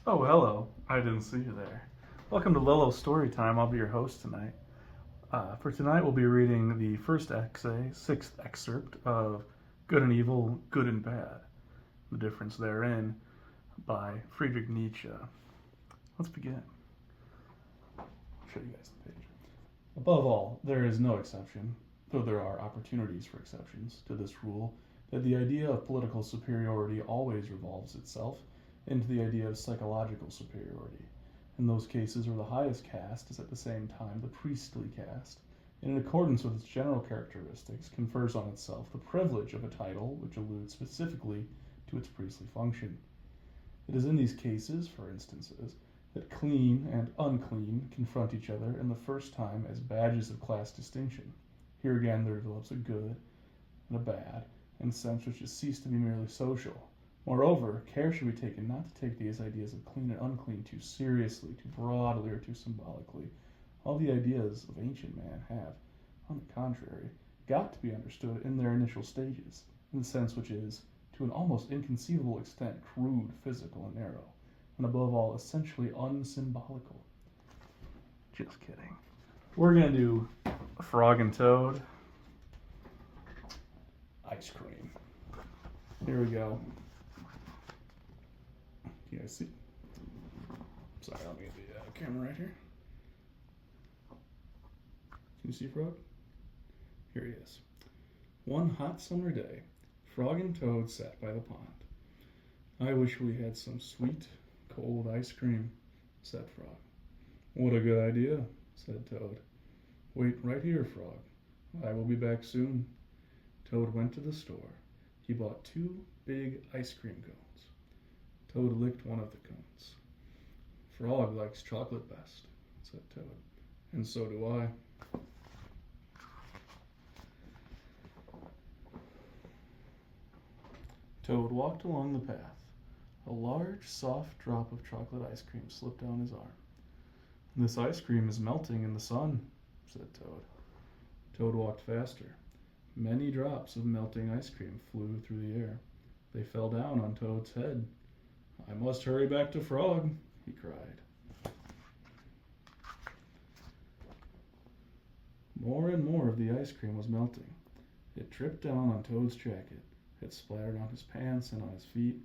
Oh, hello. I didn't see you there. Welcome to Lolo's Storytime. I'll be your host tonight. For tonight, we'll be reading the first essay, sixth excerpt of Good and Evil, Good and Bad, The Difference Therein by Friedrich Nietzsche. Let's begin. I'll show you guys the page. Above all, there is no exception, though there are opportunities for exceptions, to this rule that the idea of political superiority always revolves itself into the idea of psychological superiority. In those cases where the highest caste is at the same time the priestly caste, and in accordance with its general characteristics, confers on itself the privilege of a title which alludes specifically to its priestly function. It is in these cases, for instances, that clean and unclean confront each other in the first time as badges of class distinction. Here again there develops a good and a bad, in a sense which has ceased to be merely social. Moreover, care should be taken not to take these ideas of clean and unclean too seriously, too broadly, or too symbolically. All the ideas of ancient man have, on the contrary, got to be understood in their initial stages, in the sense which is, to an almost inconceivable extent, crude, physical, and narrow, and above all, essentially unsymbolical. Just kidding. We're going to do Frog and Toad, ice cream. Here we go. You guys see? Sorry, let me get the camera right here. Can you see Frog? Here he is. One hot summer day, Frog and Toad sat by the pond. I wish we had some sweet, cold ice cream, said Frog. What a good idea, said Toad. Wait right here, Frog. I will be back soon. Toad went to the store. He bought 2 big ice cream cones. Toad licked one of the cones. Frog likes chocolate best, said Toad. And so do I. Toad walked along the path. A large, soft drop of chocolate ice cream slipped down his arm. This ice cream is melting in the sun, said Toad. Toad walked faster. Many drops of melting ice cream flew through the air. They fell down on Toad's head. I must hurry back to Frog, he cried. More and more of the ice cream was melting. It dripped down on Toad's jacket. It splattered on his pants and on his feet.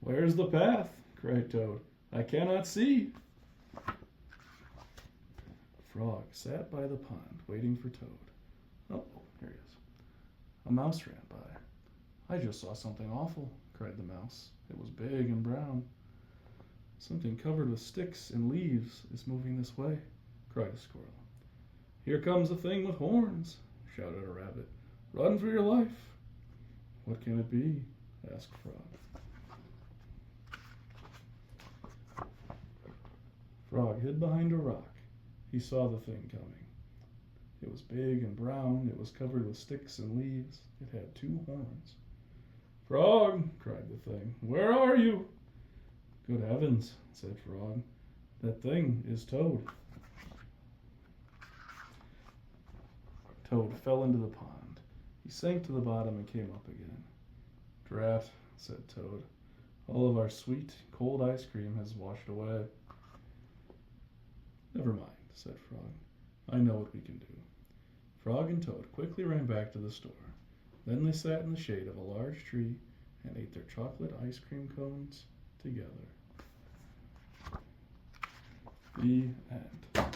Where's the path? Cried Toad. I cannot see. Frog sat by the pond, waiting for Toad. Oh, here he is. A mouse ran by. I just saw something awful, cried the mouse. It was big and brown. Something covered with sticks and leaves is moving this way, cried a squirrel. Here comes a thing with horns, shouted a rabbit. Run for your life. What can it be? Asked Frog. Frog hid behind a rock. He saw the thing coming. It was big and brown. It was covered with sticks and leaves. It had 2 horns. Frog, cried the thing, where are you? Good heavens, said Frog. That thing is Toad. Toad fell into the pond. He sank to the bottom and came up again. Drat, said Toad. All of our sweet, cold ice cream has washed away. Never mind, said Frog. I know what we can do. Frog and Toad quickly ran back to the store. Then they sat in the shade of a large tree and ate their chocolate ice cream cones together. The end.